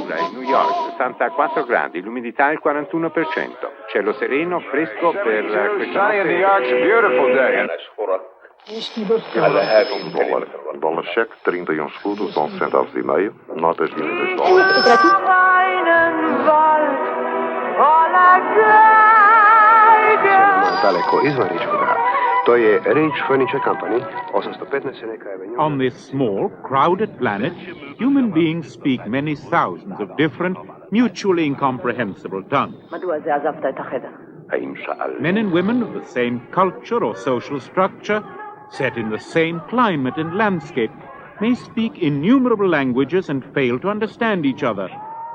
temperatura in New York 64 gradi, l'umidità al 41%. Cielo sereno, fresco per questa Sunny in New York's a beautiful day. Dólar cheque, 31 escudos, 11 centavos e meio, notas de 2 dólares. Daleko izvan Richmonda. To je Rich Furniture Company, 815 neka Avenue. On this small, crowded planet, human beings speak many thousands of different, mutually incomprehensible tongues. Men and women of the same culture or social structure, set in the same climate and landscape, may speak innumerable languages and fail to understand each other,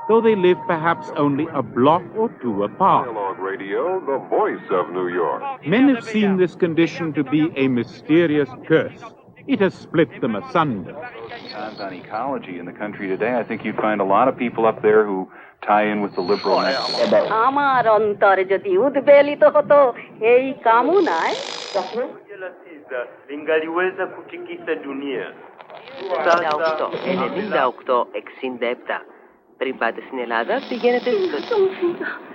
though they live perhaps only a block or two apart. Dialogue Radio, the voice of New York. Men have seen this condition to be a mysterious curse. It has split them asunder. On ecology in the country today, I think you'd find a lot of people up there who tie in with the liberal message. আমার অন্তরে যদি উদ্বেলিত হতো এই কামনায় Lingaliweza kutikisa dunia. 98-67. Πριν πάτε στην Ελλάδα, πηγαίνετε στο...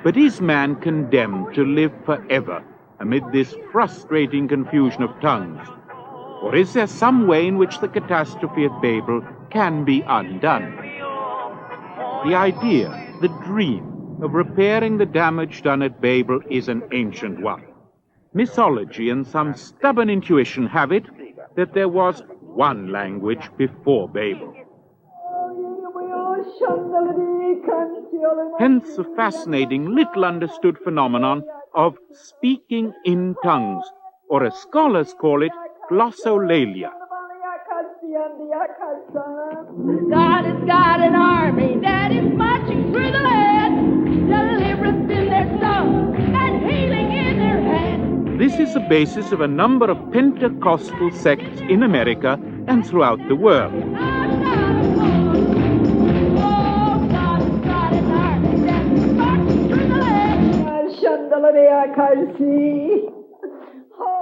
But is man condemned to live forever amid this frustrating confusion of tongues? Or is there some way in which the catastrophe at Babel can be undone? The idea, the dream of repairing the damage done at Babel is an ancient one. Mythology and some stubborn intuition have it that there was one language before Babel. Hence the fascinating, little understood phenomenon of speaking in tongues, or as scholars call it, glossolalia. God has got an army that is marching through the land, deliverance in their songs and healing in their hands. This is the basis of a number of Pentecostal sects in America and throughout the world.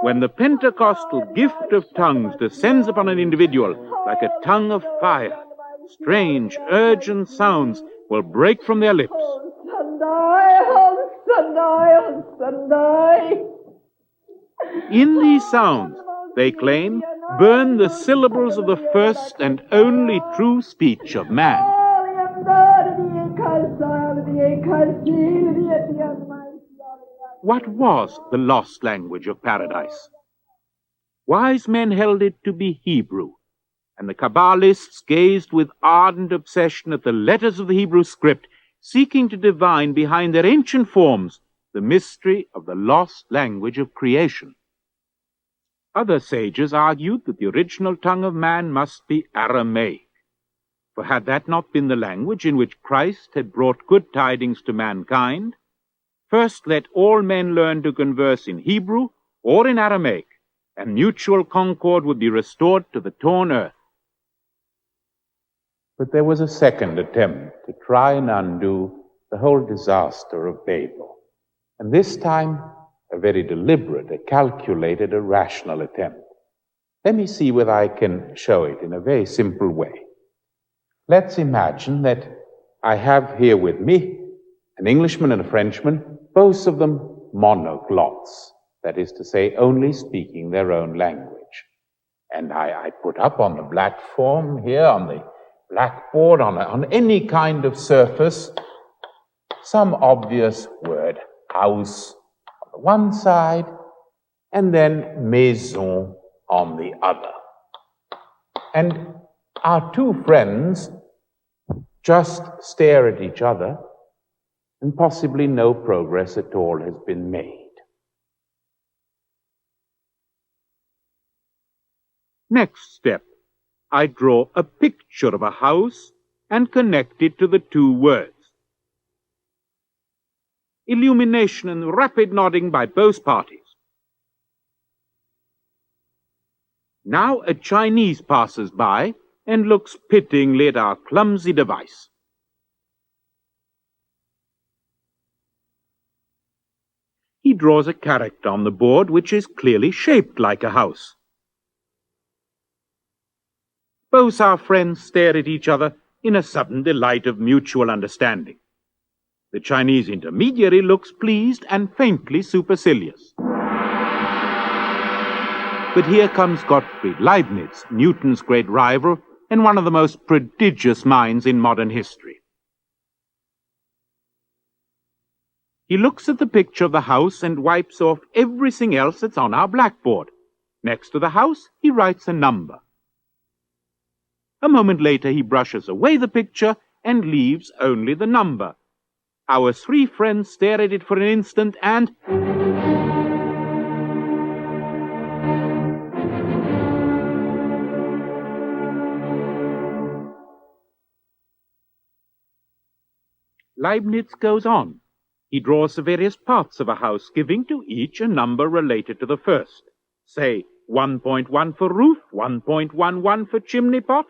When the Pentecostal gift of tongues descends upon an individual like a tongue of fire, strange, urgent sounds will break from their lips. In these sounds, they claim, burn the syllables of the first and only true speech of man. What was the lost language of paradise? Wise men held it to be Hebrew, and the Kabbalists gazed with ardent obsession at the letters of the Hebrew script, seeking to divine behind their ancient forms the mystery of the lost language of creation. Other sages argued that the original tongue of man must be Aramaic, for had that not been the language in which Christ had brought good tidings to mankind, first let all men learn to converse in Hebrew or in Aramaic, and mutual concord would be restored to the torn earth. But there was a second attempt to try and undo the whole disaster of Babel, and this time a very deliberate, a calculated, a rational attempt. Let me see whether I can show it in a very simple way. Let's imagine that I have here with me an Englishman and a Frenchman, both of them monoglots, that is to say, only speaking their own language. And I put up on the platform here, on the blackboard, on any kind of surface, some obvious word, house, on the one side, and then maison on the other. And our two friends just stare at each other, and possibly no progress at all has been made. Next step, I draw a picture of a house and connect it to the two words. Illumination and rapid nodding by both parties. Now a Chinese passes by and looks pityingly at our clumsy device. He draws a character on the board which is clearly shaped like a house. Both our friends stare at each other in a sudden delight of mutual understanding. The Chinese intermediary looks pleased and faintly supercilious. But here comes Gottfried Leibniz, Newton's great rival and one of the most prodigious minds in modern history. He looks at the picture of the house and wipes off everything else that's on our blackboard. Next to the house, he writes a number. A moment later, he brushes away the picture and leaves only the number. Our three friends stare at it for an instant and... Leibniz goes on. He draws the various parts of a house, giving to each a number related to the first. Say, 1.1 for roof, 1.11 for chimney pot,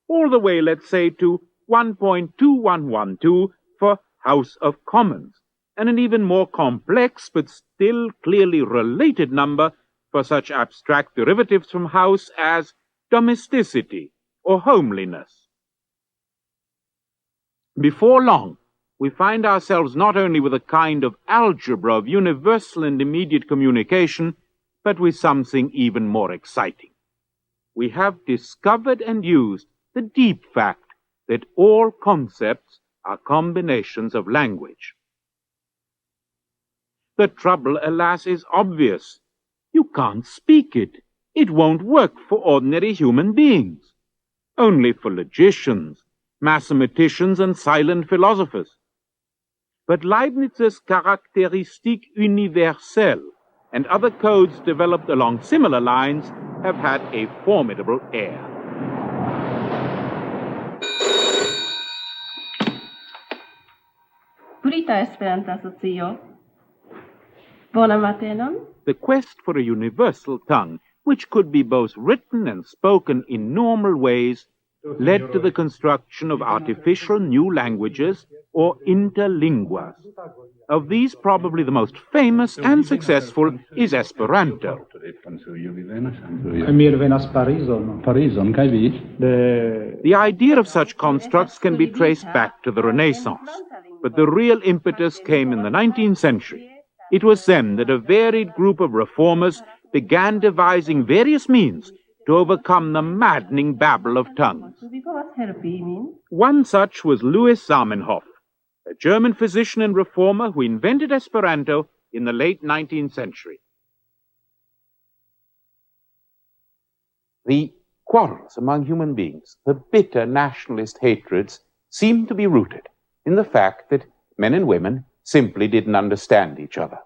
all the way, let's say, to 1.2112 for House of Commons, and an even more complex but still clearly related number for such abstract derivatives from house as domesticity or homeliness. Before long, we find ourselves not only with a kind of algebra of universal and immediate communication, but with something even more exciting. We have discovered and used the deep fact that all concepts are combinations of language. The trouble, alas, is obvious. You can't speak it. It won't work for ordinary human beings. Only for logicians, mathematicians, and silent philosophers. But Leibniz's Caractéristique universelle and other codes developed along similar lines have had a formidable air. The quest for a universal tongue, which could be both written and spoken in normal ways, led to the construction of artificial new languages, or interlinguas. Of these, probably the most famous and successful is Esperanto. The idea of such constructs can be traced back to the Renaissance, but the real impetus came in the 19th century. It was then that a varied group of reformers began devising various means to overcome the maddening babble of tongues. One such was Louis Zamenhof, a German physician and reformer who invented Esperanto in the late 19th century. The quarrels among human beings, the bitter nationalist hatreds, seem to be rooted in the fact that men and women simply didn't understand each other,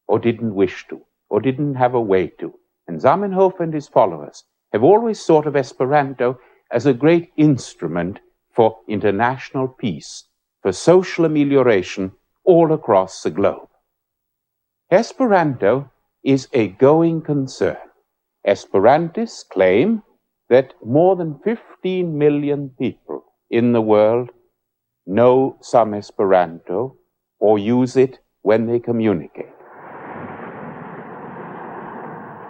or didn't wish to, or didn't have a way to. And Zamenhof and his followers have always thought of Esperanto as a great instrument for international peace, for social amelioration all across the globe. Esperanto is a going concern. Esperantists claim that more than 15 million people in the world know some Esperanto or use it when they communicate.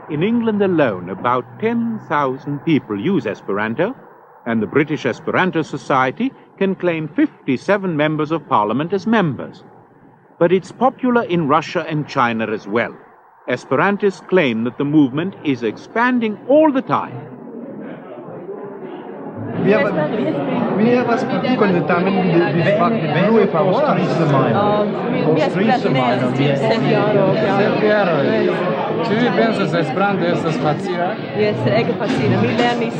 In England alone, about 10,000 people use Esperanto, and the British Esperanto Society can claim 57 members of parliament as members. But it's popular in Russia and China as well. Esperantists claim that the movement is expanding all the time. We have a particular determined this fact that blue if I Czy pensas że Esperanto estas facila? Yes, ege facile. Mi lernis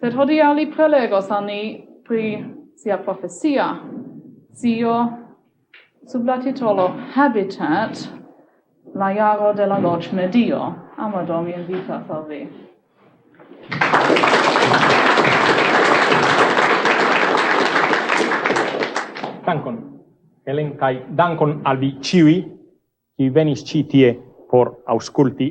Sed hodiaŭ li prelegos al ni pri sia profesia scio sub la titolo Habitat, la jaro de la loĝmedio. Amador, mi invitas al vi. Dankon, Helen, kaj dankon al vi ĉiuj, kiuj venis ĉi tie por aŭskulti.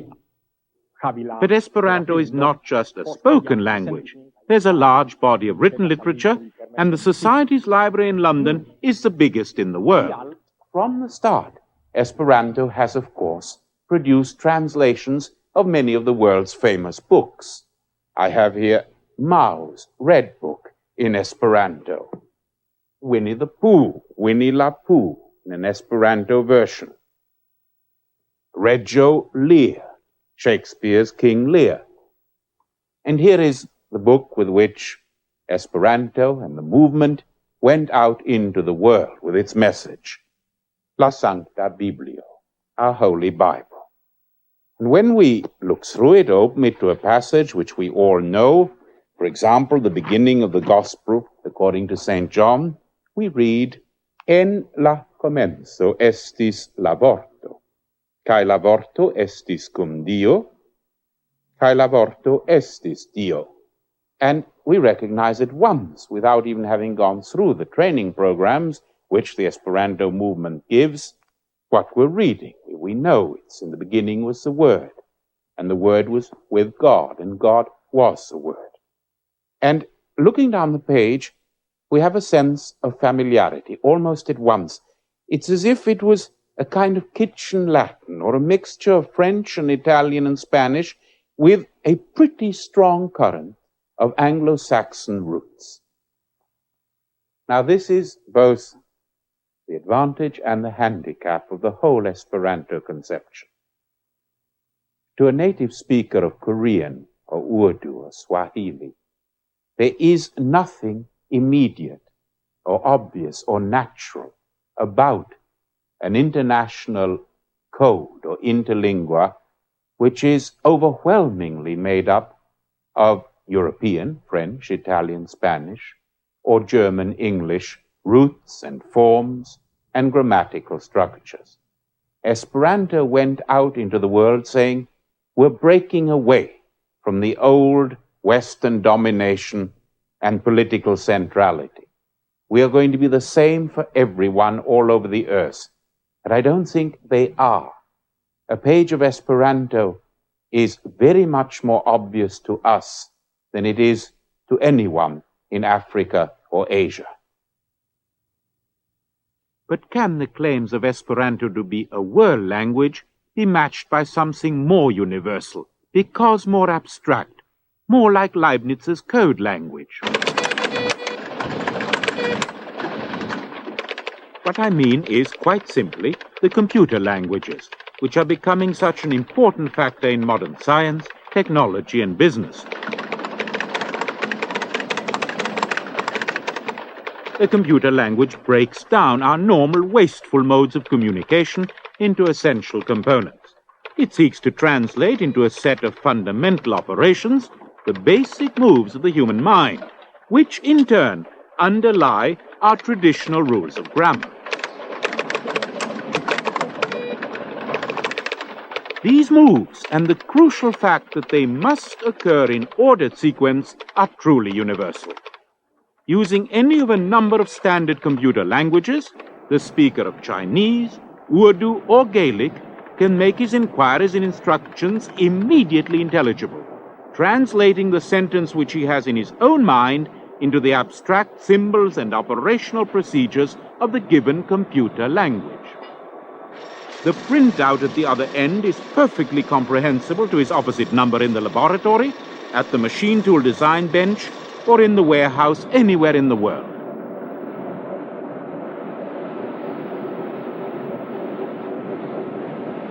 But Esperanto is not just a spoken language. There's a large body of written literature, and the Society's library in London is the biggest in the world. From the start, Esperanto has, of course, produced translations of many of the world's famous books. I have here Mao's Red Book in Esperanto. Winnie the Pooh, Winnie la Pooh, in an Esperanto version. Reggio Lear, Shakespeare's King Lear. And here is the book with which Esperanto and the movement went out into the world with its message, La Sancta Biblio, our Holy Bible. And when we look through it, open it to a passage which we all know, for example, the beginning of the Gospel according to St. John, we read, En la comenzo estis laborto, cae laborto estis cum Dio, cae laborto estis Dio. And we recognize at once, without even having gone through the training programs which the Esperanto movement gives, what we're reading. We know it's in the beginning was the Word, and the Word was with God, and God was the Word. And looking down the page, we have a sense of familiarity almost at once. It's as if it was a kind of kitchen Latin, or a mixture of French and Italian and Spanish, with a pretty strong current of Anglo-Saxon roots. Now, this is both the advantage and the handicap of the whole Esperanto conception. To a native speaker of Korean, or Urdu, or Swahili, there is nothing immediate, or obvious, or natural about an international code, or interlingua, which is overwhelmingly made up of European, French, Italian, Spanish, or German, English, roots and forms and grammatical structures. Esperanto went out into the world saying, we're breaking away from the old Western domination and political centrality. We are going to be the same for everyone all over the earth. And I don't think they are. A page of Esperanto is very much more obvious to us than it is to anyone in Africa or Asia. But can the claims of Esperanto to be a world language be matched by something more universal, because more abstract, more like Leibniz's code language? What I mean is, quite simply, the computer languages, which are becoming such an important factor in modern science, technology, and business. The computer language breaks down our normal, wasteful modes of communication into essential components. It seeks to translate into a set of fundamental operations the basic moves of the human mind, which in turn underlie our traditional rules of grammar. These moves, and the crucial fact that they must occur in ordered sequence, are truly universal. Using any of a number of standard computer languages, the speaker of Chinese, Urdu, or Gaelic can make his inquiries and instructions immediately intelligible, translating the sentence which he has in his own mind into the abstract symbols and operational procedures of the given computer language. The printout at the other end is perfectly comprehensible to his opposite number in the laboratory, at the machine tool design bench, or in the warehouse anywhere in the world.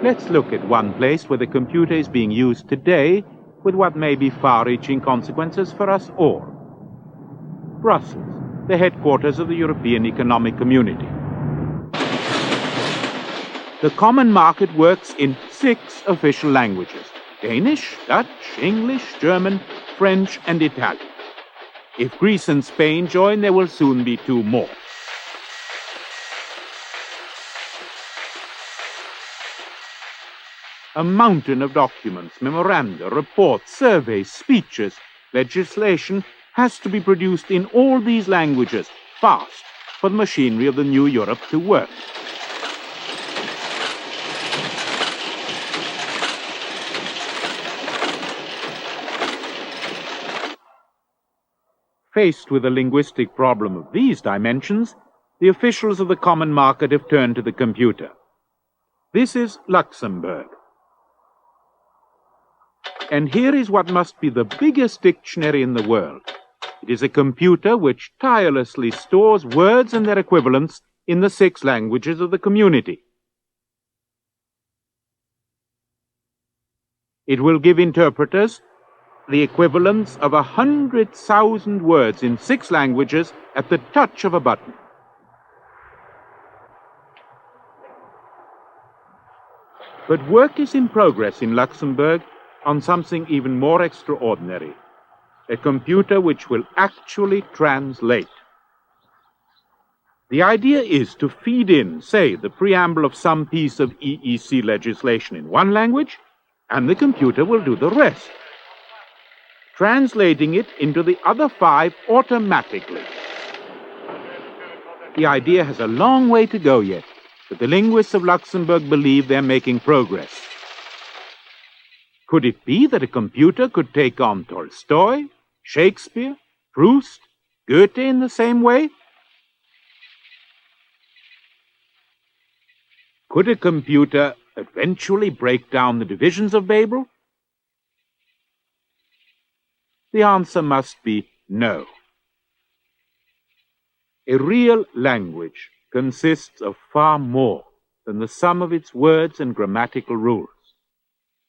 Let's look at one place where the computer is being used today with what may be far-reaching consequences for us all. Brussels, the headquarters of the European Economic Community. The common market works in 6 official languages: Danish, Dutch, English, German, French, and Italian. If Greece and Spain join, there will soon be 2 more. A mountain of documents, memoranda, reports, surveys, speeches, legislation has to be produced in all these languages, fast, for the machinery of the new Europe to work. Faced with a linguistic problem of these dimensions, the officials of the common market have turned to the computer. This is Luxembourg. And here is what must be the biggest dictionary in the world. It is a computer which tirelessly stores words and their equivalents in the 6 languages of the community. It will give interpreters the equivalents of 100,000 words in 6 languages at the touch of a button. But work is in progress in Luxembourg on something even more extraordinary, a computer which will actually translate. The idea is to feed in, say, the preamble of some piece of EEC legislation in one language, and the computer will do the rest, translating it into the other 5 automatically. The idea has a long way to go yet, but the linguists of Luxembourg believe they're making progress. Could it be that a computer could take on Tolstoy, Shakespeare, Proust, Goethe in the same way? Could a computer eventually break down the divisions of Babel? The answer must be no. A real language consists of far more than the sum of its words and grammatical rules.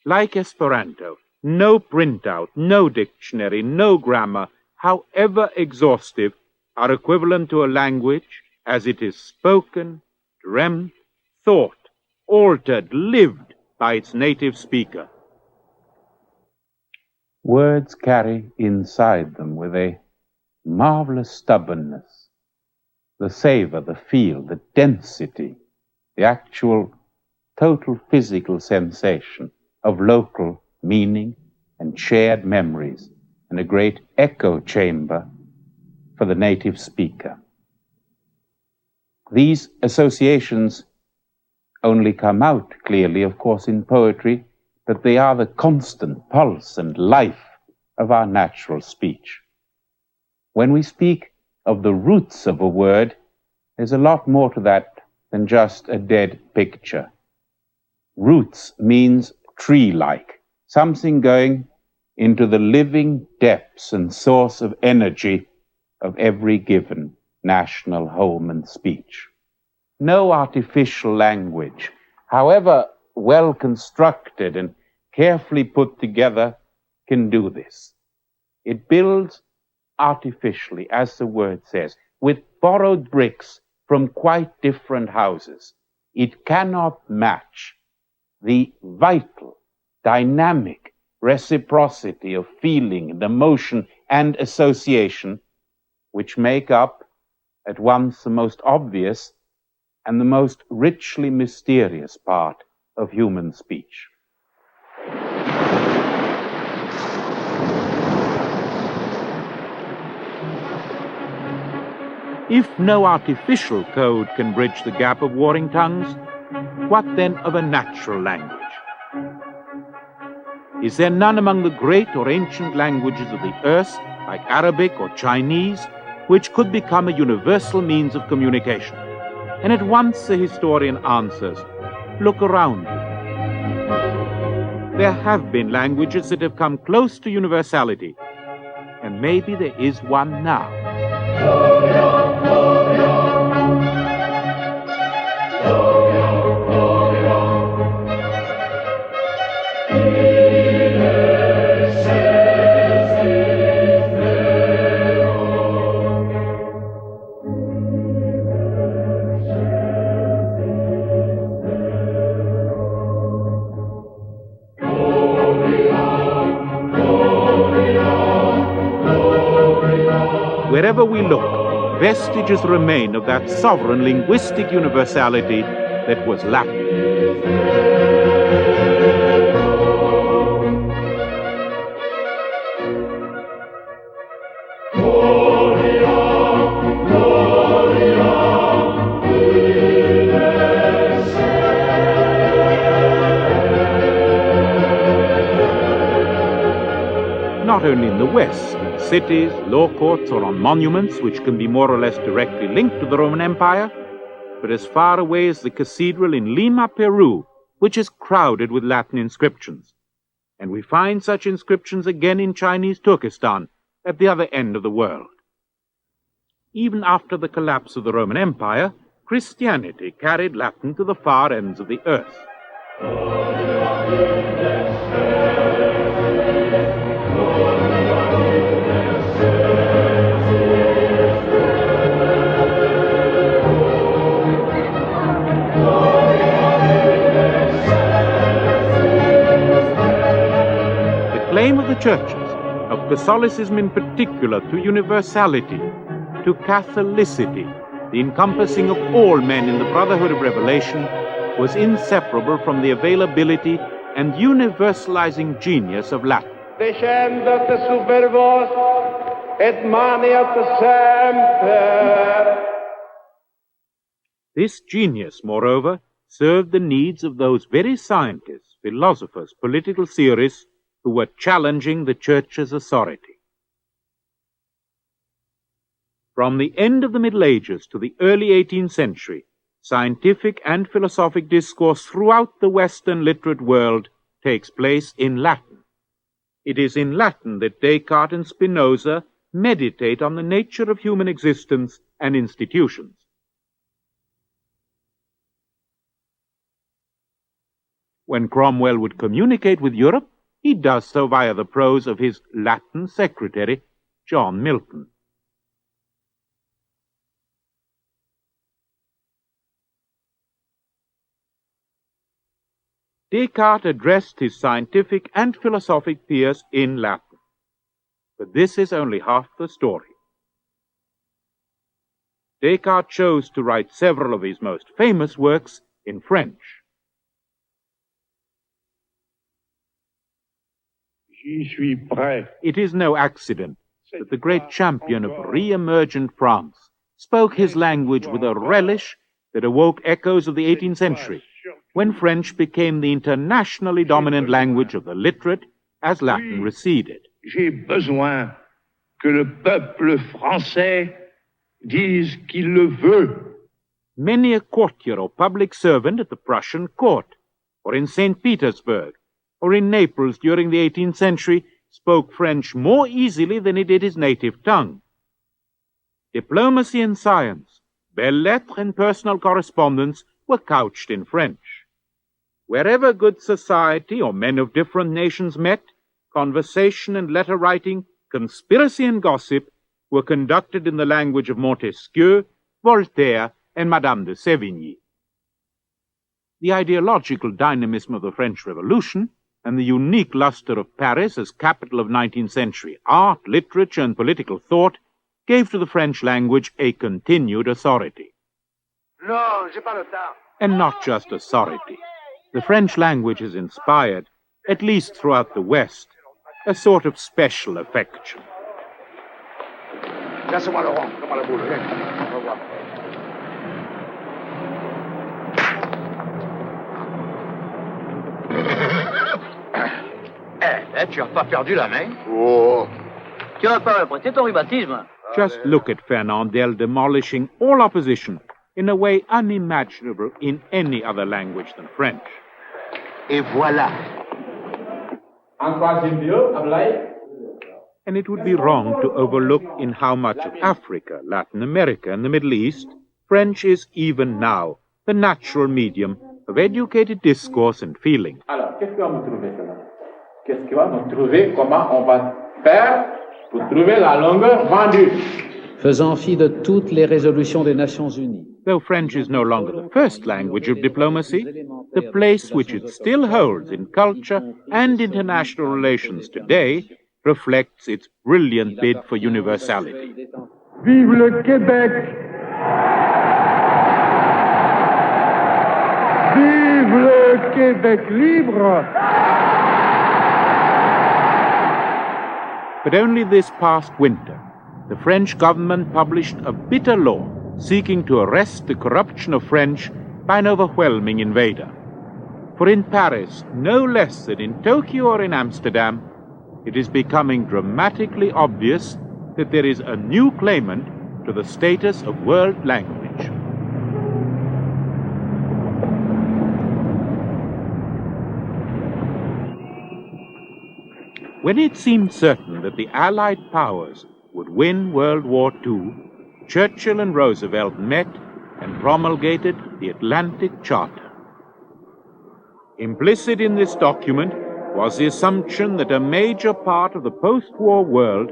Like Esperanto, no printout, no dictionary, no grammar, however exhaustive, are equivalent to a language as it is spoken, dreamt, thought, altered, lived by its native speaker. Words carry inside them with a marvelous stubbornness the savor, the feel, the density, the actual total physical sensation of local meaning and shared memories, and a great echo chamber for the native speaker. These associations only come out clearly, of course, in poetry, but they are the constant pulse and life of our natural speech. When we speak of the roots of a word, there's a lot more to that than just a dead picture. Roots means tree-like, something going into the living depths and source of energy of every given national home and speech. No artificial language, however well constructed and carefully put together, can do this. It builds artificially, as the word says, with borrowed bricks from quite different houses. It cannot match the vital, dynamic reciprocity of feeling and emotion and association which make up at once the most obvious and the most richly mysterious part of human speech. If no artificial code can bridge the gap of warring tongues, what then of a natural language? Is there none among the great or ancient languages of the earth, like Arabic or Chinese, which could become a universal means of communication? And at once the historian answers, look around you. There have been languages that have come close to universality, and maybe there is one now. Wherever we look, vestiges remain of that sovereign linguistic universality that was Latin. Not only in the West, in cities, law courts, or on monuments which can be more or less directly linked to the Roman Empire, but as far away as the cathedral in Lima, Peru, which is crowded with Latin inscriptions, and we find such inscriptions again in Chinese Turkestan, at the other end of the world. Even after the collapse of the Roman Empire, Christianity carried Latin to the far ends of the earth. The claim of the churches, of Catholicism in particular, to universality, to Catholicity, the encompassing of all men in the brotherhood of revelation, was inseparable from the availability and universalizing genius of Latin. Descendat super vos et maneat semper. This genius, moreover, served the needs of those very scientists, philosophers, political theorists who were challenging the Church's authority. From the end of the Middle Ages to the early 18th century, scientific and philosophic discourse throughout the Western literate world takes place in Latin. It is in Latin that Descartes and Spinoza meditate on the nature of human existence and institutions. When Cromwell would communicate with Europe, he does so via the prose of his Latin secretary, John Milton. Descartes addressed his scientific and philosophic peers in Latin. But this is only half the story. Descartes chose to write several of his most famous works in French. It is no accident that the great champion of re-emergent France spoke his language with a relish that awoke echoes of the 18th century, when French became the internationally dominant language of the literate as Latin receded. J'ai besoin que le peuple français dise qu'il le veut. Many a courtier or public servant at the Prussian court, or in St. Petersburg, or in Naples during the 18th century, spoke French more easily than he did his native tongue. Diplomacy and science, belles-lettres and personal correspondence were couched in French. Wherever good society or men of different nations met, conversation and letter writing, conspiracy and gossip were conducted in the language of Montesquieu, Voltaire, and Madame de Sévigné. The ideological dynamism of the French Revolution and the unique luster of Paris as capital of 19th century art, literature, and political thought gave to the French language a continued authority. And not just authority. The French language has inspired, at least throughout the West, a sort of special affection. Tu n'as pas perdu la main? Oh. Tu vas pas prêter ton rhumatisme? Just look at Fernandel demolishing all opposition in a way unimaginable in any other language than French. Et voilà. And it would be wrong to overlook in how much of Africa, Latin America, and the Middle East, French is even now the natural medium of educated discourse and feeling. Alors, qu'est-ce qu'on va nous trouver, cela? Qu'est-ce qu'on va nous trouver? Comment on va faire pour trouver la longueur vendue? Faisant fi de toutes les résolutions des Nations Unies. Though French is no longer the first language of diplomacy, the place which it still holds in culture and international relations today reflects its brilliant bid for universality. Vive le Québec! Vive le Québec libre! But only this past winter, the French government published a bitter law seeking to arrest the corruption of French by an overwhelming invader. For in Paris, no less than in Tokyo or in Amsterdam, it is becoming dramatically obvious that there is a new claimant to the status of world language. When it seemed certain that the Allied powers would win World War II, Churchill and Roosevelt met and promulgated the Atlantic Charter. Implicit in this document was the assumption that a major part of the post-war world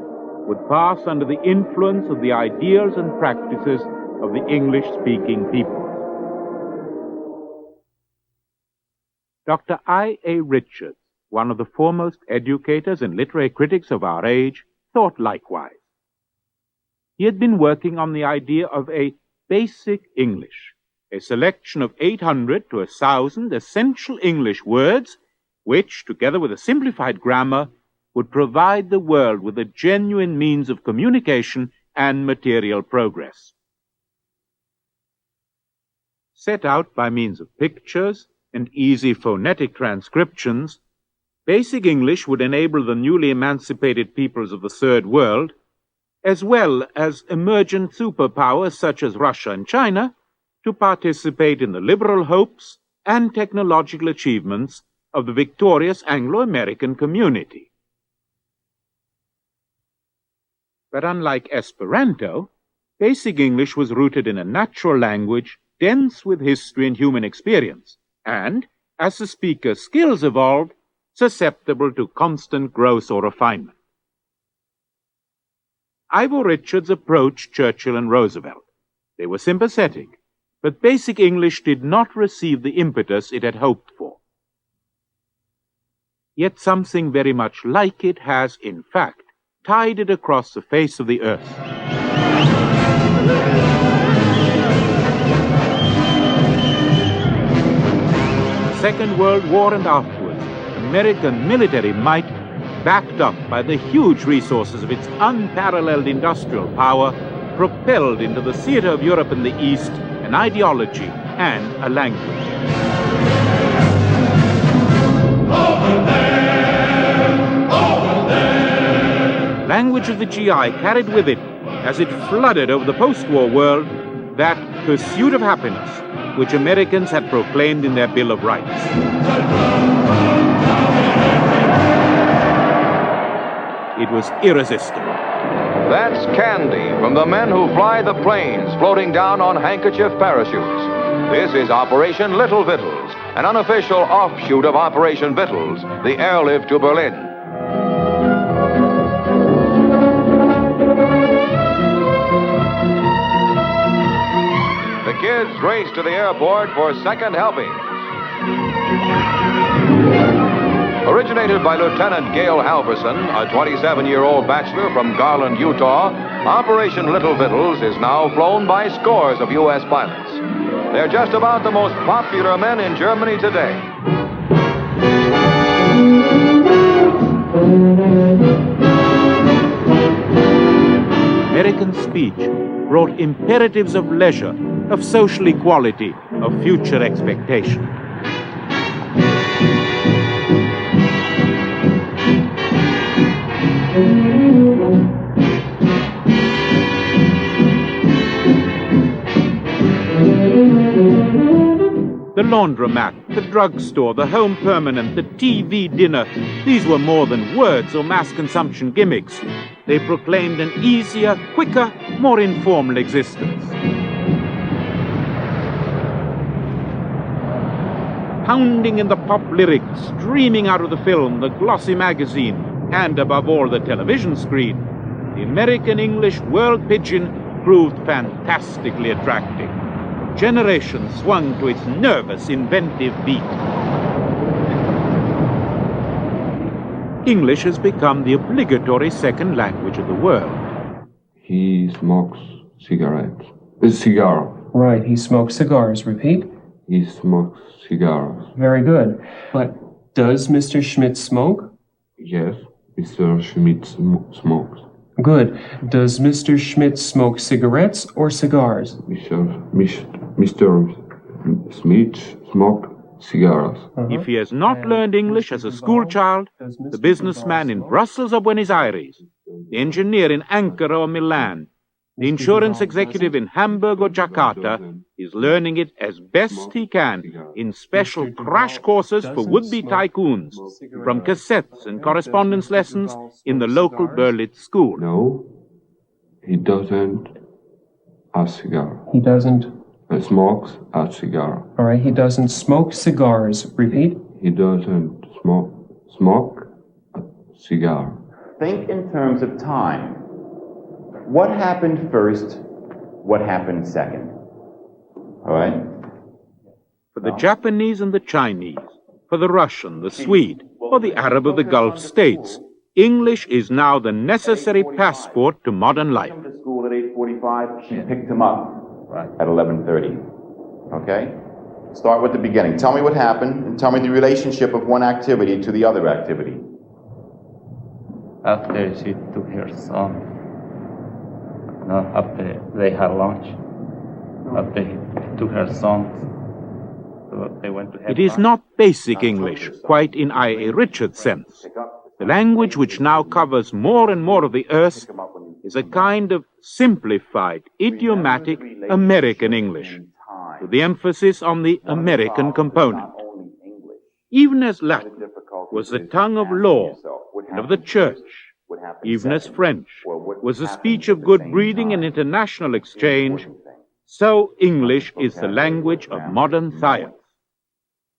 would pass under the influence of the ideas and practices of the English-speaking peoples. Dr. I.A. Richards, one of the foremost educators and literary critics of our age, thought likewise. He had been working on the idea of a basic English, a selection of 800 to 1,000 essential English words, which, together with a simplified grammar, would provide the world with a genuine means of communication and material progress. Set out by means of pictures and easy phonetic transcriptions, basic English would enable the newly emancipated peoples of the Third World, as well as emergent superpowers such as Russia and China, to participate in the liberal hopes and technological achievements of the victorious Anglo-American community. But unlike Esperanto, basic English was rooted in a natural language dense with history and human experience, and, as the speaker's skills evolved, susceptible to constant growth or refinement. Ivor Richards approached Churchill and Roosevelt. They were sympathetic, but basic English did not receive the impetus it had hoped for. Yet something very much like it has, in fact, tided across the face of the earth. The Second World War and afterwards, American military might, backed up by the huge resources of its unparalleled industrial power, propelled into the theater of Europe and the East an ideology and a language. Over there, language of the GI carried with it, as it flooded over the post-war world, that pursuit of happiness which Americans had proclaimed in their Bill of Rights. It was irresistible. That's candy from the men who fly the planes floating down on handkerchief parachutes. This is Operation Little Victuals, an unofficial offshoot of Operation Victuals, the airlift to Berlin. The kids race to the airport for second helpings. Originated by Lieutenant Gail Halverson, a 27-year-old bachelor from Garland, Utah, Operation Little Victuals is now flown by scores of U.S. pilots. They're just about the most popular men in Germany today. American speech brought imperatives of leisure, of social equality, of future expectation. The laundromat, the drugstore, the home permanent, the TV dinner, these were more than words or mass consumption gimmicks. They proclaimed an easier, quicker, more informal existence. Pounding in the pop lyrics, streaming out of the film, the glossy magazine, and above all the television screen, the American English world pigeon proved fantastically attractive. Generations swung to its nervous, inventive beat. English has become the obligatory second language of the world. He smokes cigarettes. A cigar. Right, he smokes cigars. Repeat. He smokes cigars. Very good. But does Mr. Schmidt smoke? Yes, Mr. Schmidt smokes. Good. Does Mr. Schmidt smoke cigarettes or cigars? Mr. Smith smoked cigars. If he has not learned English as a schoolchild, the businessman in Brussels or Buenos Aires, the engineer in Ankara or Milan, The insurance executive in Hamburg or Jakarta is learning it as best he can in special crash courses for would-be tycoons, from cassettes and correspondence lessons in the local Berlitz school. No, he doesn't a cigar. He doesn't. Smokes a cigar. All right, he doesn't smoke cigars. Repeat. He doesn't smoke a cigar. Think in terms of time. What happened first? What happened second? All right? For the Japanese and the Chinese, for the Russian, the Swede, or the Arab of the Gulf states, English is now the necessary passport to modern life. To school at 8:45, she picked him up at 11:30. Okay? Start with the beginning. Tell me what happened, and tell me the relationship of one activity to the other activity. After she took her son, after they had lunch, after he took her son, so they went to have It is lunch. not basic English, quite in I.A. Richards' sense. The language which now covers more and more of the earth is a kind of simplified, idiomatic American English, with the emphasis on the American component. Even as Latin was the tongue of law and of the church, even as French was the speech of good breeding and international exchange, so English is the language of modern science.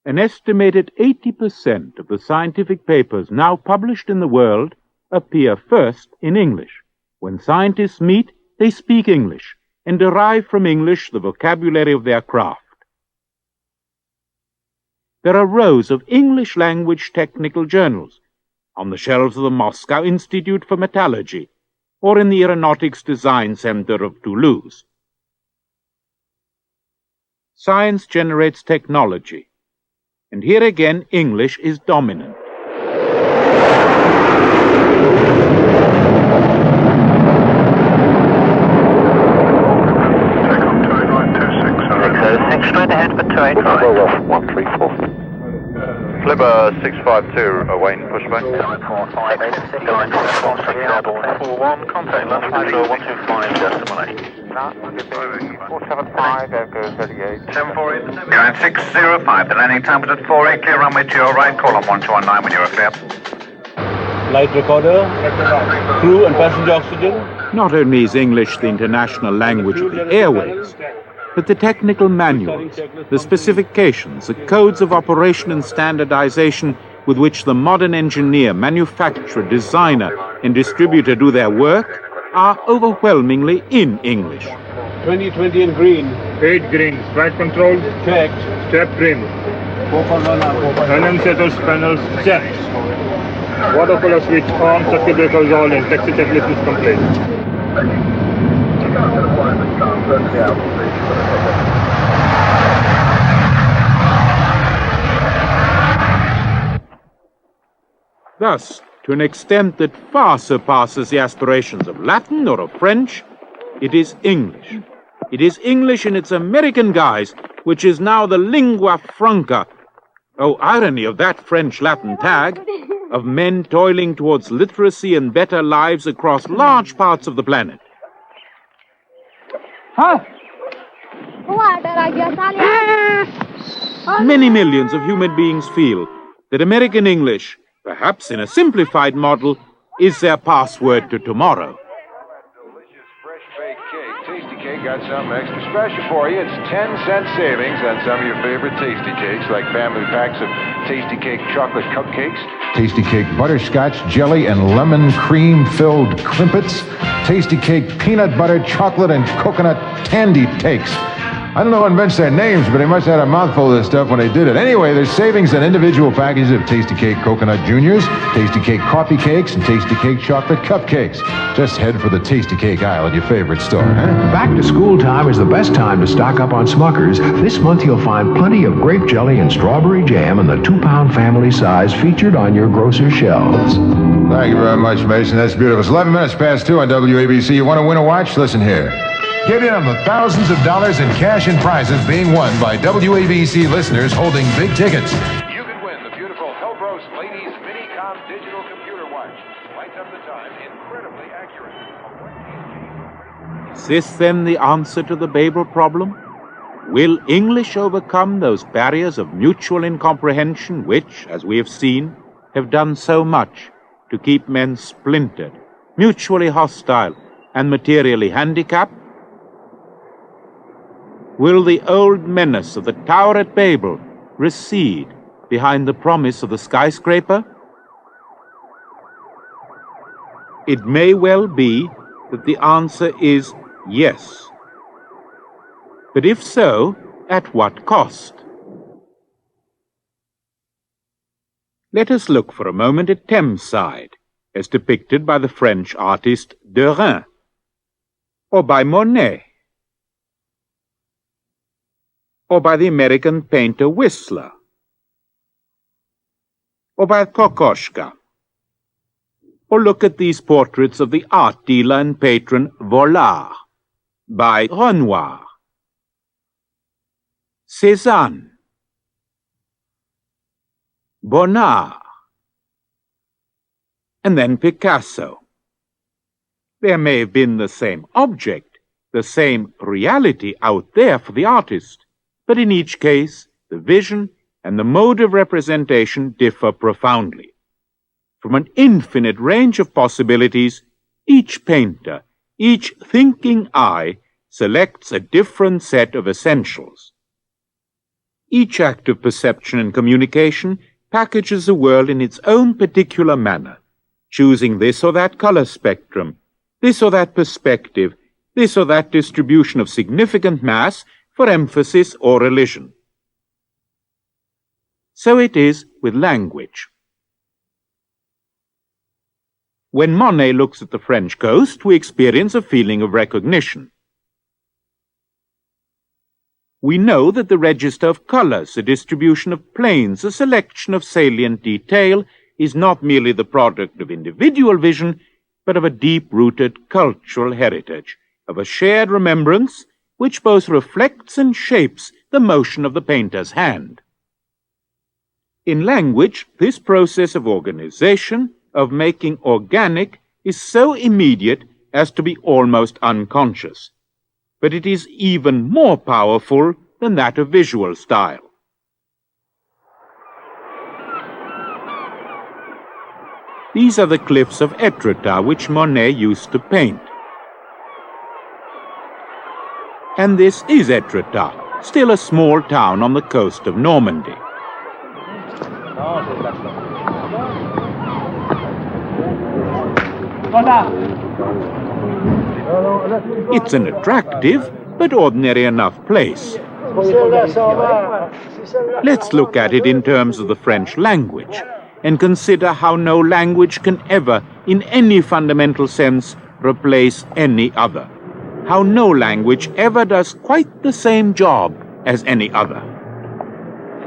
An estimated 80% of the scientific papers now published in the world appear first in English. When scientists meet, they speak English and derive from English the vocabulary of their craft. There are rows of English language technical journals on the shelves of the Moscow Institute for Metallurgy or in the Aeronautics Design Center of Toulouse. Science generates technology, and here again English is dominant. Straight ahead for 285. 134. Flipper 652 awaiting pushback. 41, contact London Control 125 decimal 8. 475, Echo 38. 748. Going 605, the landing time was at 48, clear runway to your right, call on 1219 when you're clear. Light recorder, crew and passenger oxygen. Not only is English the international language of the airways, but the technical manuals, the specifications, the codes of operation and standardization with which the modern engineer, manufacturer, designer, and distributor do their work are overwhelmingly in English. 2020 in green. 8 green. Flight control. Checked. Step trim. Annunciators panels checked. Water color switch on. Circuit breakers all in. Taxi checklist is complete. Thus, to an extent that far surpasses the aspirations of Latin or of French, it is English. It is English in its American guise, which is now the lingua franca, oh, irony of that French-Latin tag, of men toiling towards literacy and better lives across large parts of the planet. Many millions of human beings feel that American English, perhaps in a simplified model, is their password to tomorrow. Tasty Cake got something extra special for you. It's 10-cent savings on some of your favorite Tasty Cakes, like family packs of Tasty Cake chocolate cupcakes, Tasty Cake butterscotch, jelly, and lemon cream-filled crimpets, Tasty Cake peanut butter, chocolate, and coconut candy cakes. I don't know who invents their names, but they must have had a mouthful of this stuff when they did it. Anyway, there's savings on individual packages of Tasty Cake Coconut Juniors, Tasty Cake Coffee Cakes, and Tasty Cake Chocolate Cupcakes. Just head for the Tasty Cake aisle at your favorite store, huh? Back to school time is the best time to stock up on Smuckers. This month you'll find plenty of grape jelly and strawberry jam in the 2-pound family size featured on your grocer's shelves. Thank you very much, Mason. That's beautiful. It's 11 minutes past 2 on WABC. You want to win a watch? Listen here. Get in on the thousands of dollars in cash and prizes being won by WABC listeners holding big tickets. You can win the beautiful Helbros Ladies Minicom digital computer watch. Lights up the time, incredibly accurate. this then the answer to the Babel problem? Will English overcome those barriers of mutual incomprehension which, as we have seen, have done so much to keep men splintered, mutually hostile, and materially handicapped? Will the old menace of the tower at Babel recede behind the promise of the skyscraper? It may well be that the answer is yes. But if so, at what cost? Let us look for a moment at Thameside, as depicted by the French artist Derain, or by Monet, or by the American painter Whistler, or by Kokoschka. Or look at these portraits of the art dealer and patron Vollard, by Renoir, Cézanne, Bonnard, and then Picasso. There may have been the same object, the same reality out there for the artist, but in each case, the vision and the mode of representation differ profoundly. From an infinite range of possibilities, each painter, each thinking eye, selects a different set of essentials. Each act of perception and communication packages the world in its own particular manner, choosing this or that color spectrum, this or that perspective, this or that distribution of significant mass for emphasis or elision. So it is with language. When Monet looks at the French coast, we experience a feeling of recognition. We know that the register of colors, the distribution of planes, the selection of salient detail is not merely the product of individual vision, but of a deep-rooted cultural heritage, of a shared remembrance which both reflects and shapes the motion of the painter's hand. In language, this process of organization, of making organic, is so immediate as to be almost unconscious. But it is even more powerful than that of visual style. These are the cliffs of Etretat which Monet used to paint. And this is Etretat, still a small town on the coast of Normandy. It's an attractive but ordinary enough place. Let's look at it in terms of the French language and consider how no language can ever, in any fundamental sense, replace any other. How no language ever does quite the same job as any other.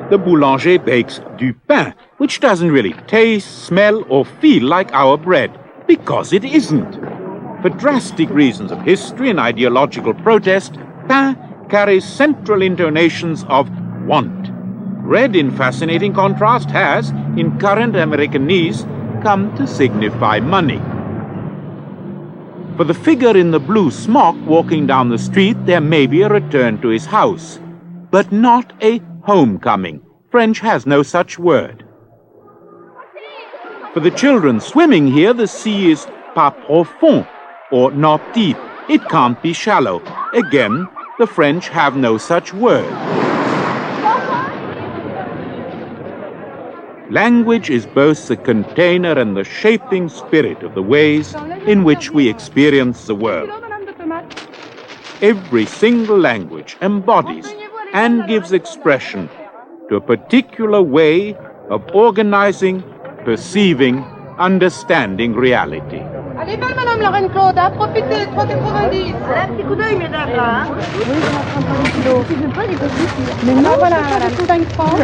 The boulanger bakes du pain, which doesn't really taste, smell, or feel like our bread, because it isn't. For drastic reasons of history and ideological protest, pain carries central intonations of want. Red, in fascinating contrast, has, in current Americanese, come to signify money. For the figure in the blue smock walking down the street, there may be a return to his house, but not a homecoming. French has no such word. For the children swimming here, the sea is pas profond, or not deep. It can't be shallow. Again, the French have no such word. Language is both the container and the shaping spirit of the ways in which we experience the world. Every single language embodies and gives expression to a particular way of organizing, perceiving, understanding reality. Allez, belle, Madame Lorraine Claude, hein, profitez, 3,90. Un petit coup d'œil, mesdames, là, hein. Oui, je veux pas les petits. Mais non, voilà, 5 francs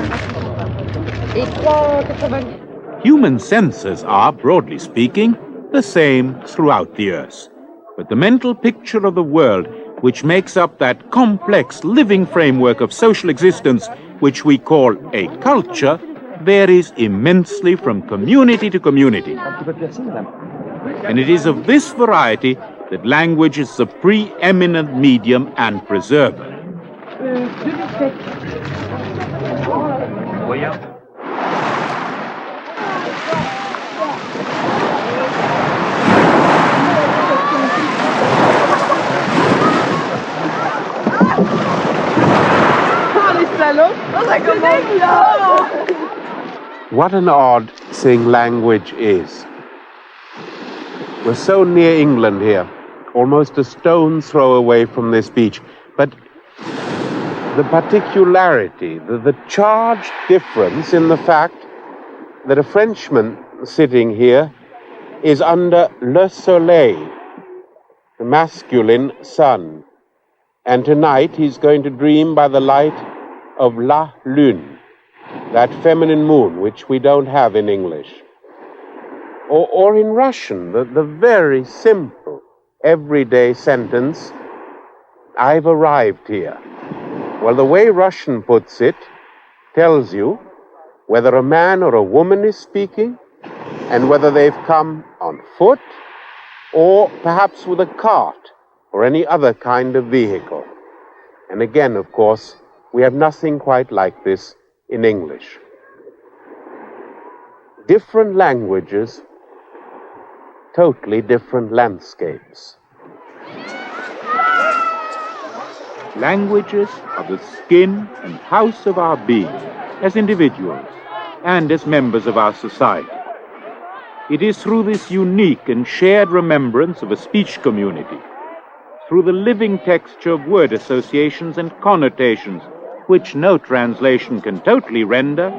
et 3,90. Human senses are, broadly speaking, the same throughout the earth. But the mental picture of the world, which makes up that complex living framework of social existence which we call a culture, varies immensely from community to community. And it is of this variety that language is the preeminent medium and preserver. What an odd thing language is. We're so near England here, almost a stone's throw away from this beach, but the particularity, the charged difference in the fact that a Frenchman sitting here is under le soleil, the masculine sun, and tonight he's going to dream by the light of la lune, that feminine moon which we don't have in English. Or in Russian, the very simple, everyday sentence, I've arrived here. Well, the way Russian puts it tells you whether a man or a woman is speaking and whether they've come on foot or perhaps with a cart or any other kind of vehicle. And again, of course, we have nothing quite like this in English. Different languages, totally different landscapes. Languages are the skin and house of our being as individuals and as members of our society. It is through this unique and shared remembrance of a speech community, through the living texture of word associations and connotations, which no translation can totally render,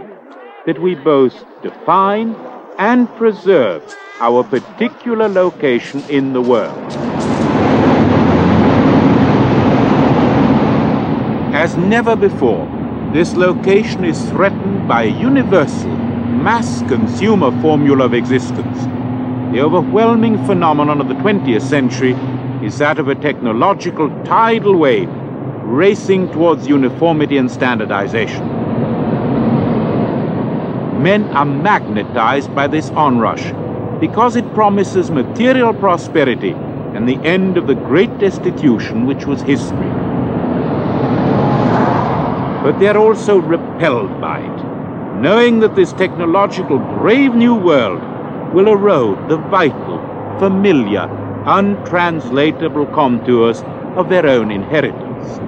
that we both define and preserve our particular location in the world. As never before, this location is threatened by a universal, mass consumer formula of existence. The overwhelming phenomenon of the 20th century is that of a technological tidal wave racing towards uniformity and standardization. Men are magnetized by this onrush because it promises material prosperity and the end of the great destitution which was history. But they are also repelled by it, knowing that this technological brave new world will erode the vital, familiar, untranslatable contours of their own inheritance.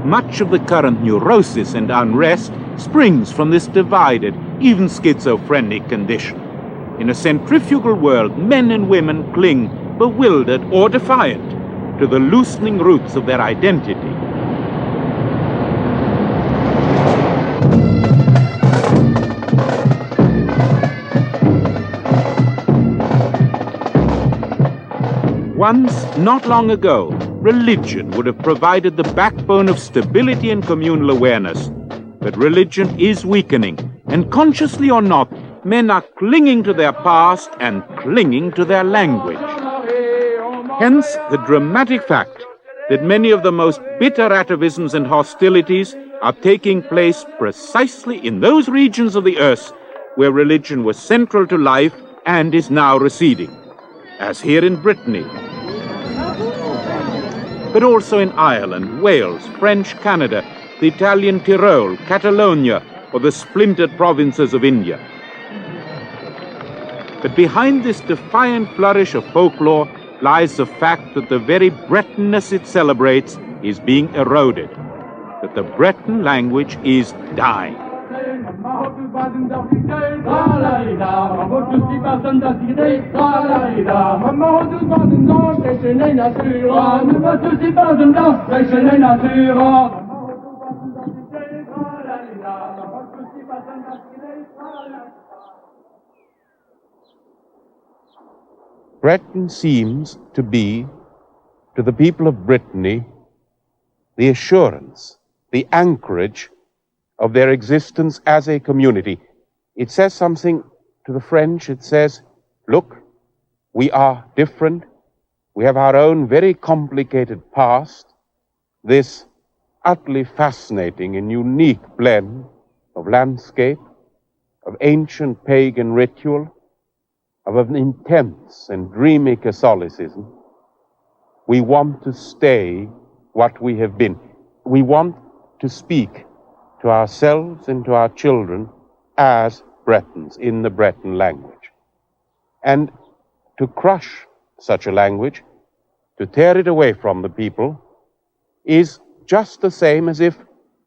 Much of the current neurosis and unrest springs from this divided, even schizophrenic condition. In a centrifugal world, men and women cling, bewildered or defiant, to the loosening roots of their identity. Once, not long ago, religion would have provided the backbone of stability and communal awareness. But religion is weakening, and consciously or not, men are clinging to their past and clinging to their language. Hence, the dramatic fact that many of the most bitter atavisms and hostilities are taking place precisely in those regions of the earth where religion was central to life and is now receding, as here in Brittany, but also in Ireland, Wales, French Canada, the Italian Tyrol, Catalonia, or the splintered provinces of India. But behind this defiant flourish of folklore lies the fact that the very Bretonness it celebrates is being eroded, that the Breton language is dying. Breton seems to be, to the people of Brittany, the assurance, the anchorage of their existence as a community. It says something to the French. It says, look, we are different. We have our own very complicated past. This utterly fascinating and unique blend of landscape, of ancient pagan ritual, of an intense and dreamy Catholicism, we want to stay what we have been. We want to speak to ourselves and to our children as Bretons in the Breton language. And to crush such a language, to tear it away from the people, is just the same as if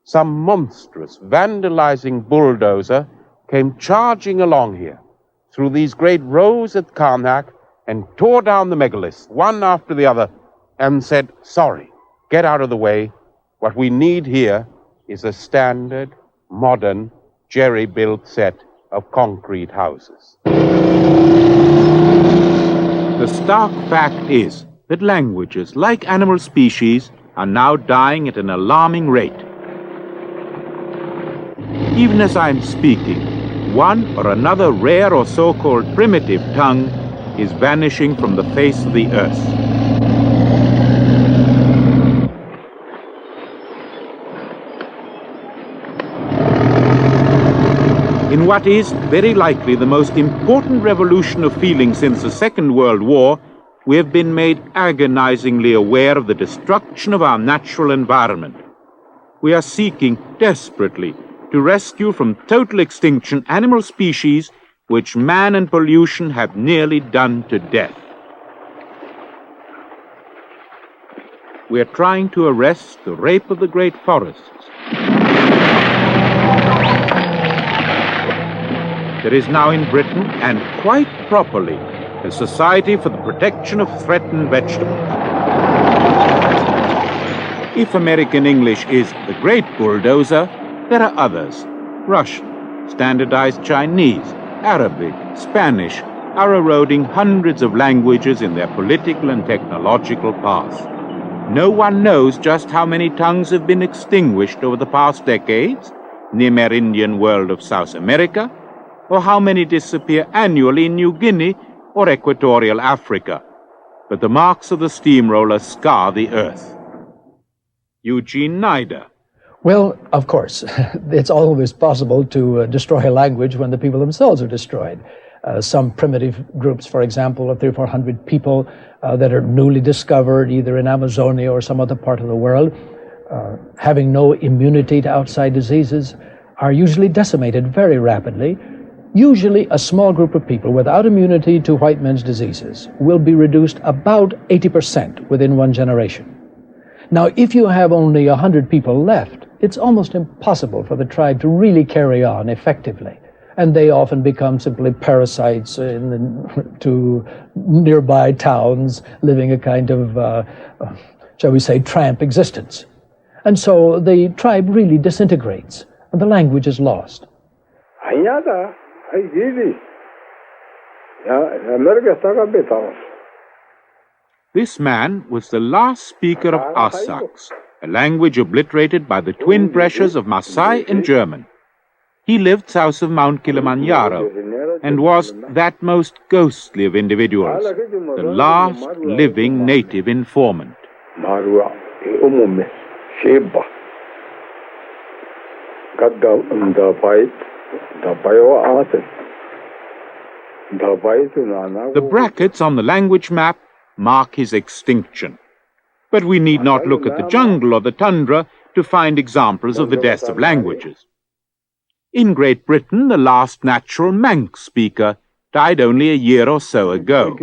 some monstrous, vandalizing bulldozer came charging along here through these great rows at Karnak and tore down the megaliths, one after the other, and said, sorry, get out of the way. What we need here is a standard, modern, jerry-built set of concrete houses. The stark fact is that languages, like animal species, are now dying at an alarming rate. Even as I'm speaking, one or another rare or so-called primitive tongue is vanishing from the face of the earth. In what is very likely the most important revolution of feeling since the Second World War, we have been made agonizingly aware of the destruction of our natural environment. We are seeking desperately to rescue from total extinction animal species which man and pollution have nearly done to death. We are trying to arrest the rape of the great forests. There is now in Britain, and quite properly, a Society for the Protection of Threatened Vegetables. If American English is the great bulldozer, there are others. Russian, standardized Chinese, Arabic, Spanish are eroding hundreds of languages in their political and technological paths. No one knows just how many tongues have been extinguished over the past decades in the Amerindian world of South America, or how many disappear annually in New Guinea or Equatorial Africa. But the marks of the steamroller scar the earth. Eugene Nida. Well, of course, it's always possible to destroy a language when the people themselves are destroyed. Some primitive groups, for example, of 300 or 400 people that are newly discovered, either in Amazonia or some other part of the world, having no immunity to outside diseases, are usually decimated very rapidly. Usually, a small group of people without immunity to white men's diseases will be reduced about 80% within one generation. Now, if you have only 100 people left, it's almost impossible for the tribe to really carry on effectively. And they often become simply parasites to nearby towns, living a kind of, shall we say, tramp existence. And so the tribe really disintegrates, and the language is lost. This man was the last speaker of Asaks, a language obliterated by the twin pressures of Maasai and German. He lived south of Mount Kilimanjaro and was that most ghostly of individuals, the last living native informant. The brackets on the language map mark his extinction. But we need not look at the jungle or the tundra to find examples of the death of languages. In Great Britain, the last natural Manx speaker died only a year or so ago.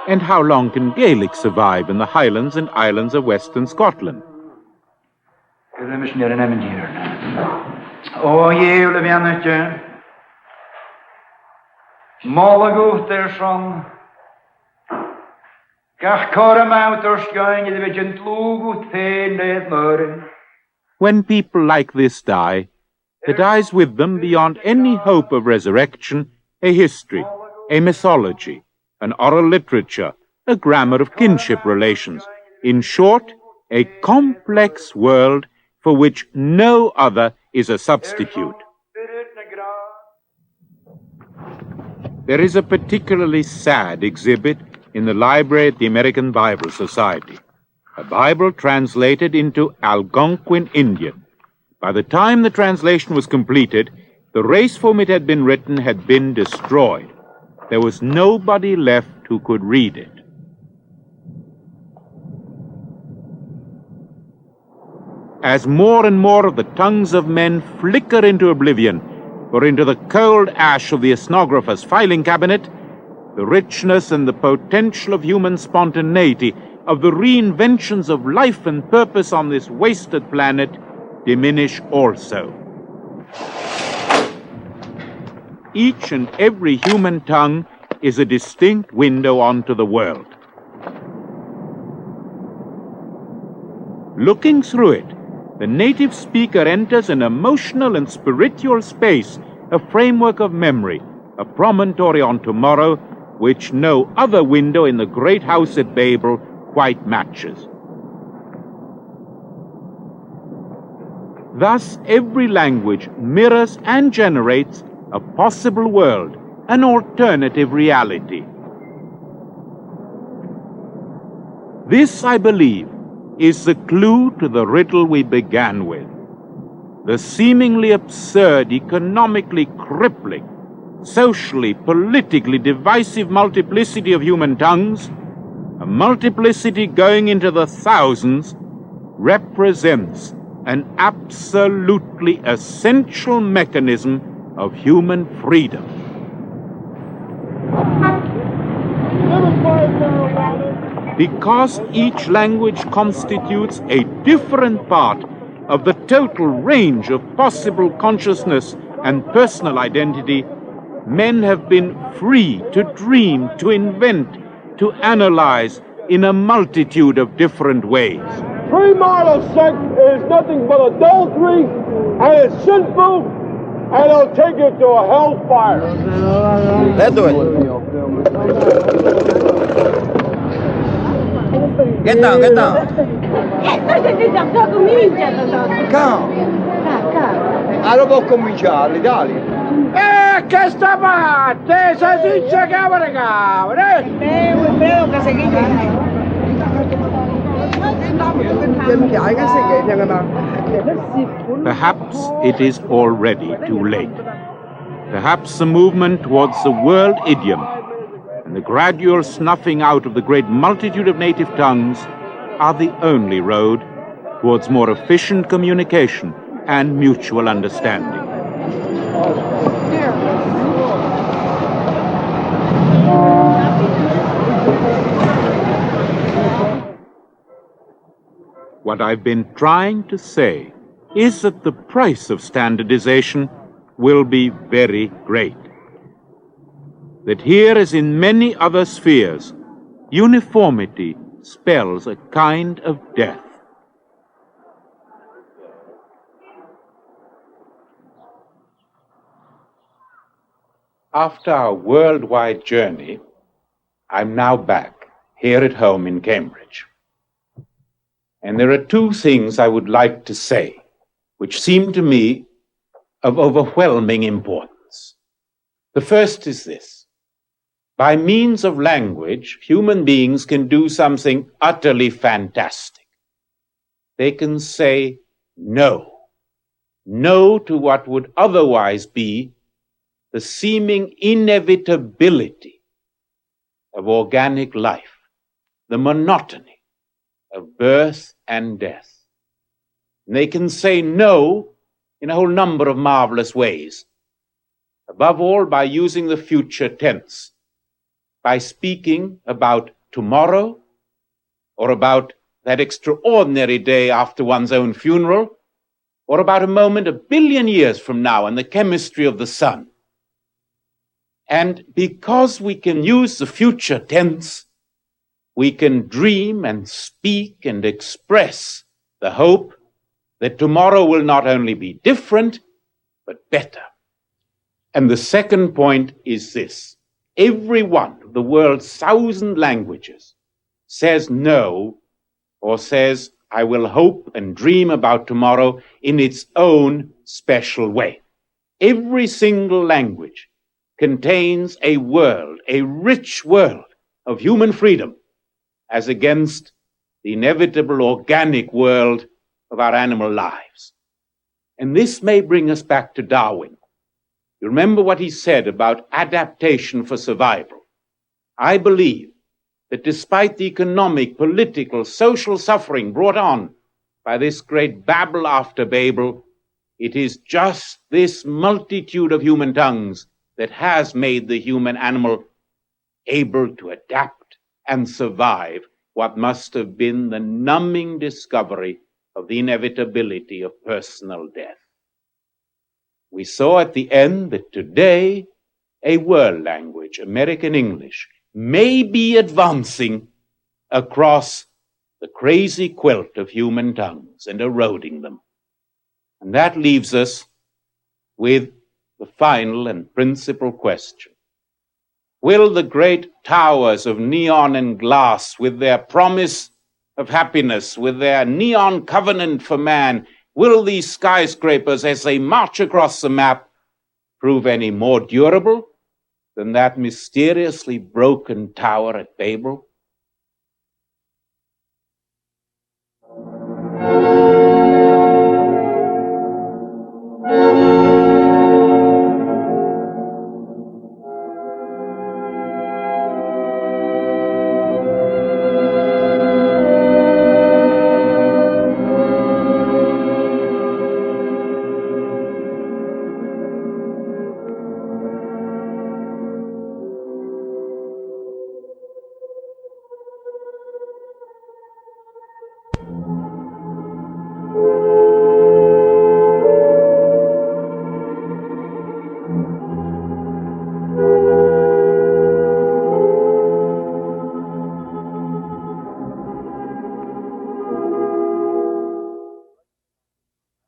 And how long can Gaelic survive in the Highlands and Islands of Western Scotland? When people like this die, there dies with them, beyond any hope of resurrection, a history, a mythology, an oral literature, a grammar of kinship relations. In short, a complex world for which no other is a substitute. There is a particularly sad exhibit in the library at the American Bible Society, a Bible translated into Algonquin Indian. By the time the translation was completed, the race for whom it had been written had been destroyed. There was nobody left who could read it. As more and more of the tongues of men flicker into oblivion, or into the cold ash of the ethnographer's filing cabinet, the richness and the potential of human spontaneity, of the reinventions of life and purpose on this wasted planet, diminish also. Each and every human tongue is a distinct window onto the world. Looking through it, the native speaker enters an emotional and spiritual space, a framework of memory, a promontory on tomorrow, which no other window in the great house at Babel quite matches. Thus, every language mirrors and generates a possible world, an alternative reality. This, I believe, is the clue to the riddle we began with. The seemingly absurd, economically crippling, socially, politically divisive multiplicity of human tongues, a multiplicity going into the thousands, represents an absolutely essential mechanism of human freedom. Because each language constitutes a different part of the total range of possible consciousness and personal identity, men have been free to dream, to invent, to analyze in a multitude of different ways. Premarital sex is nothing but adultery, and it's sinful, and it'll take you to a hellfire. Let's do it. Get down, get down. Allora può cominciare, dai. Che sta parte? Se si dice cavolo cavolo, Creo que seguimos. Perhaps it is already too late. Perhaps the movement towards the world idiom and the gradual snuffing out of the great multitude of native tongues are the only road towards more efficient communication and mutual understanding. What I've been trying to say is that the price of standardization will be very great. That here, as in many other spheres, uniformity spells a kind of death. After our worldwide journey, I'm now back, here at home in Cambridge. And there are two things I would like to say, which seem to me of overwhelming importance. The first is this. By means of language, human beings can do something utterly fantastic. They can say no. No to what would otherwise be the seeming inevitability of organic life, the monotony of birth and death. And they can say no in a whole number of marvelous ways. Above all, by using the future tense, by speaking about tomorrow, or about that extraordinary day after one's own funeral, or about a moment 1 billion years from now and the chemistry of the sun. And because we can use the future tense, we can dream and speak and express the hope that tomorrow will not only be different, but better. And the second point is this. Every one of the world's 1,000 languages says no, or says, I will hope and dream about tomorrow in its own special way. Every single language contains a world, a rich world of human freedom, as against the inevitable organic world of our animal lives. And this may bring us back to Darwin. You remember what he said about adaptation for survival. I believe that despite the economic, political, social suffering brought on by this great Babel after Babel, it is just this multitude of human tongues that has made the human animal able to adapt and survive what must have been the numbing discovery of the inevitability of personal death. We saw at the end that today a world language, American English, may be advancing across the crazy quilt of human tongues and eroding them. And that leaves us with the final and principal question. Will the great towers of neon and glass, with their promise of happiness, with their neon covenant for man, will these skyscrapers, as they march across the map, prove any more durable than that mysteriously broken tower at Babel?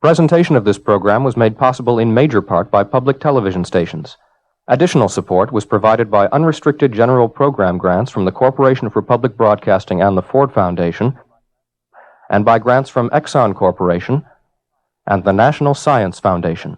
Presentation of this program was made possible in major part by public television stations. Additional support was provided by unrestricted general program grants from the Corporation for Public Broadcasting and the Ford Foundation, and by grants from Exxon Corporation and the National Science Foundation.